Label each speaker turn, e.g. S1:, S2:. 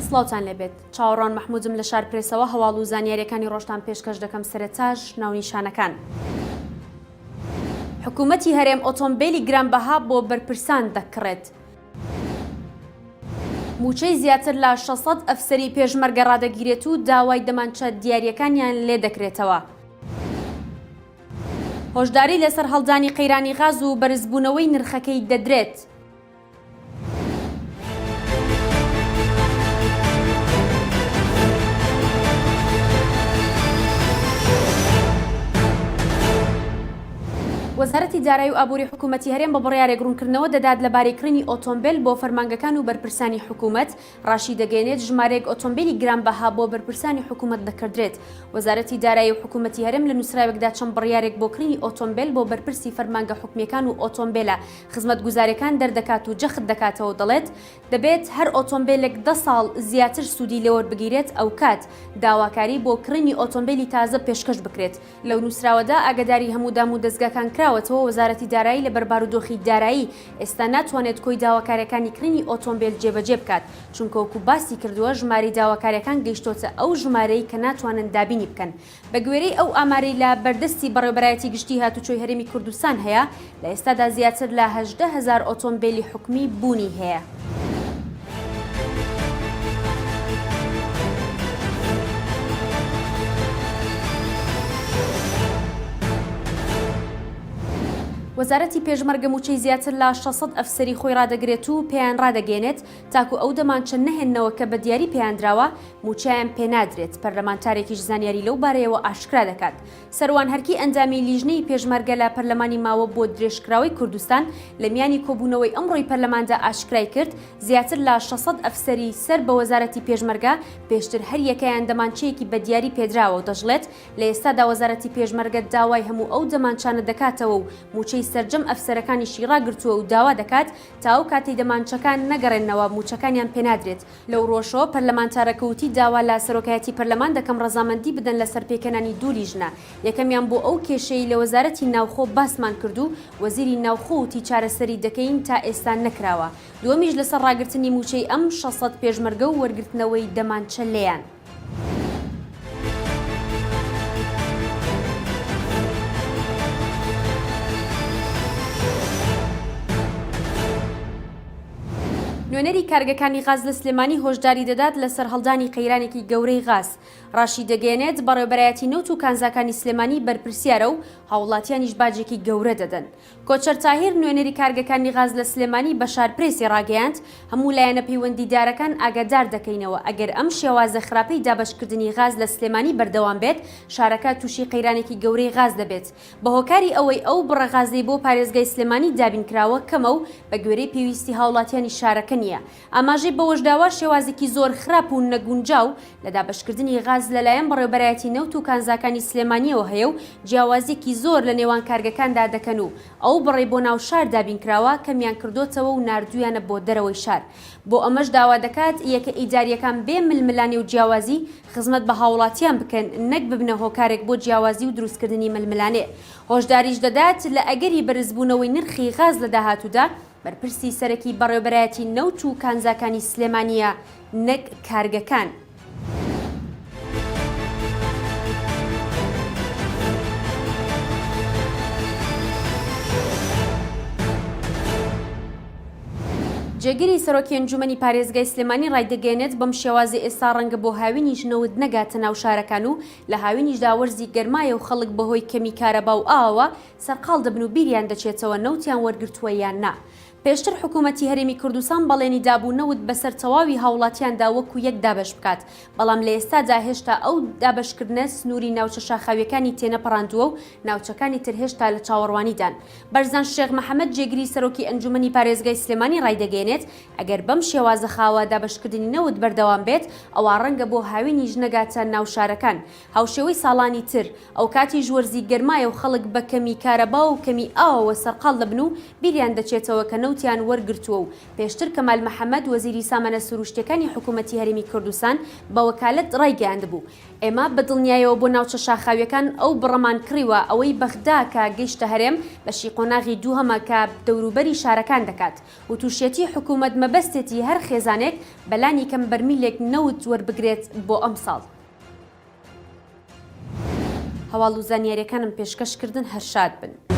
S1: سڵاوتان لێبێت. چاوەڕوان مەحموودم لە شار پرێسەوە هەواڵ و زانیاریەکانی ڕۆژتان پێشکەش دەکەم. سەرەتاش ناونیشانەکان. حکوومەتی هەرێم ئۆتۆمبیلی گرانبەها بۆ بەرپرسان دەکڕێت. موچەی زیاتر لە 600 ئەفسەری پێشمەرگە ڕادەگیرێت و داوای دەمانچە دیاریەکانیان لێ دەکرێتەوە. هۆشداری لەسەر هەڵدانی قەیرانی غاز و بەرزبوونەوەی نرخەکەی دەدرێت. وەزارەتی دارایی و ئابووری حکوومەتی هەرێم بە بڕیارێک ڕوونکردنەوە دەدات لە بارێکردنی ئۆتۆمبیل بۆ فەرمانگەکان و بەرپرسانی حکوومەت. ڕاشی دەگەێنێت ژمارەیەک ئۆتۆمبیلی گرانبەها بۆ بەرپرسانی حکوومەت دەکردرێت. وەزارەتی دارایی و حکوومەتی هەرێم لە نووسراوێکدا چەند بڕیارێک بۆ کڕینی ئۆتۆمبیل بۆ بەرپرسی فەرمانگە حکومیەکان و ئۆتۆمبیلە خزمەتگوزاریەکان دەردەکات و جەخت دەکاتەوە دەڵێت دەبێت هەر ئۆتۆمبیلێک 10 ساڵ زیاتر سوودی لێوەربگیرێت ئەو کات داواکاری بۆ کڕینی ئۆتۆمبیلی تازە پێشکەش بکرێت. لەو نووسراوەدا ئاگاداری هەموو دام و دەستگاکان کراوەتەوە. وەزارەتی دارایی لە بەربارودۆخی دارایی ئێستا ناتوانێت کۆی داواکاریەکانی کڕینی ئۆتۆمبیل جێبەجێ بکات، چونکە وەکو باسی کردووە ژماری داواکاریەکان گەیشتۆتە ئەو ژمارەی کە ناتوانن دابینی بکەن. بە گوێرەی ئەو ئامارەی لە بەردەستی بەڕێوەبەرایەتی گشتی هاتوچۆی هەرێمی کوردستان هەیە، لە ئێستادا زیاتر لە 18,000 ئۆتۆمبیلی حکومی بوونی هەیە. وەزارەتی پێشمەرگە موچەی زیاتر لە 600 ئەفسەری خۆی ڕادەگرێت و پێیان ڕادەگەێنێت تاکو ئەو دەمانچە نەهێننەوە کە بە دیاری پێیاندراوە موچەیان پێنادرێت. پەرلەمانتارێکیش زانیاری لەو بارەیەوە ئاشکرا دەکات. سەروان هەرکی ئەنجامی لیژنەی پێشمەرگە لە پەرلەمانی ماوە بۆ درێژکراوەی کوردستان لە میانی کۆبوونەوەی ئەمڕۆی پەرلەماندا ئاشکرای کرد زیاتر لە 600 ئەفسەری سەر بە وەزارەتی پێشمەرگە پێشتر هەر یەکەیان دەمانچەیەکی بە دیاری پێدراوە و دەژڵێت لە ئێستادا وەزارەتی پێشمەرگە داوای هەموو ئەو دەمانچانە دەکاتەوە و موچەی سەرجەم ئەفسەرەکانیشی ڕاگرتووە و داوا دەکات تا ئەو کاتی دەمانچەکان نەگەڕێنەوە موچەکانیان پێنادرێت. لەو ڕۆژەوە پەرلەمانتارەکەوتی داوا لە سەرۆکایەتی پەرلەمان دەکەم ڕەزامەندی بدەن لەسەر پێکەنانی دوو لیژنە. یەکەمیان بۆ ئەو کێشەی لە وەزارەتی ناوخۆ باسمان کردو وەزیری ناوخۆ وتی چارەسەری دەکەین تا ئێستا نەکراوە. دووەمیش لەسەر ڕاگرتنی موچەی ئەم 600 پێشمەرگە و وەرگرتنەوەی دەمانچە لێیان. نوێنەری کارگەکانی غاز لە سلێمانی هۆشداری دەدات لەسەر هەڵدانی قەیرانێکی گەورەی غاز. ڕاشی دەگەێنێت بەڕێوەبەرایەتی نەوت و کانزاکانی سلێمانی بەرپرسیارە و هاوڵاتیانیش باجێکی گەورە دەدەن. کۆچەر تاهیر نوێنەری کارگەکانی غاز لە سلێمانی بە شارپرێسی ڕاگەیاند هەموو لایەنە پەیوەندیدارەکان ئاگادار دەکەینەوە ئەگەر ئەم شێوازە خراپەی دابەشکردنی غاز لە سلێمانی بەردەوام بێت شارەکە تووشی قەیرانێکی گەورەی غاز دەبێت. بە هۆکاری ئەوەی ئەو بڕە غازەی بۆ پارێزگای سلێمانی دابینکراوە کەمە و بە گوێرەی پێویستی هاوڵاتیانی شارەکە نییە. ئاماژەی بەوەشداوە شێوازێکی زۆر خراپ و نەگونجاو لە دابەشکردنی غاز لەلایەن بەڕێوەبەرایەتی نەوت و کانزاکانی سلێمانیەوە هەیە و جیاوازێکی زۆر لە نێوان کارگەکاندا دەکەن و ئەو بڕێ بۆ ناو شار دابینکراوە کەمیان کردوتەوە و ناردویانە بۆ دەرەوەی شار. بۆ ئەمەش داوا دەکات یەکە ئیداریەکان بێ ململانی و جیاوازی خزمەت بە هاوڵاتیان بکەن نەک ببنە هۆکارێک بۆ جیاوازی و دروستکردنی ململانێ. هۆشداریش دەدات لە ئەگەری بەرزبوونەوەی نرخی غاز لە داهاتوودا بەرپرسی سەرەکی بەڕێوەبەرایەتی نەوت و کانزاکانی سلێمانیە نەک کارگەکان. جێگیری سەرۆکی ئەنجومەنی پارێزگای سلێمانی ڕایدەگەێنێت بەم شێوازی ئێستا ڕەنگە بۆ هاوینیش نەوت نەگاتە ناو شارەکان و لە هاوینیشدا وەرزی گەرمایە و خەڵک بەهۆی کەمی کارەبا و ئاوە سەرقاڵ دەبن و بیریان دەچێتەوە نەوتیان وەرگرتووە یان نا. پێشتر حکوومەتی هەرێمی کوردستان بەڵێنی دابوو نەوت بەسەر تەواوی هاوڵاتیاندا وەکو یەک دابەش بکات، بەڵام لە ئێستادا هێشتا ئەو دابەشکردنە سنووری ناوچە شاخاویەکانی تێنەپەڕاندووە و ناوچەکانی تر هێشتا لە چاوەڕوانیدان. بەرزان شێخ محەممەد جێگیری سەرۆکی ئەنجومەنی پارێزگای سلێمانی ڕایدەگەێنێت ئەگەر بەم شێوازە خاوە دابەشکردنی نەوت بەردەوام بێت ئەوە ڕەنگە بۆ هاوینیش نەگاتە ناو شارەکان. هاوشێوەی ساڵانی تر ئەو کاتی ژوەرزی گەرمایە و خەڵک بە کەمی کارەبا و کەمی ئاوەوە سەرقاڵ دەبن و بیریان دەچێتەوە کە نەوت نەوتیان وەرگرتووە و پێشتر کەمال محەممەد وەزیری سامانە سروشتەکانی حکوومەتی هەرێمی کوردستان بە وەکالەت ڕایگەیاندبوو. ئێمە بەدڵنیایەوە بۆ ناوچە شاخاویەکان ئەو بڕەمان کڕیوە ئەوەی بەغدا کە گەیشتە هەرێم بەشی قۆناغی دووهەمە کە دەوروبەری شارەکان دەکات و تووشەتی حکوومەت مەبەستێتی هەر خێزانێک بەلانی کەم بەرمیلێک نەوت وەربگرێت بۆ ئەم ساڵ. هەواڵ و زانیاریەکانم پێشکەشکردن هەرشاد بن.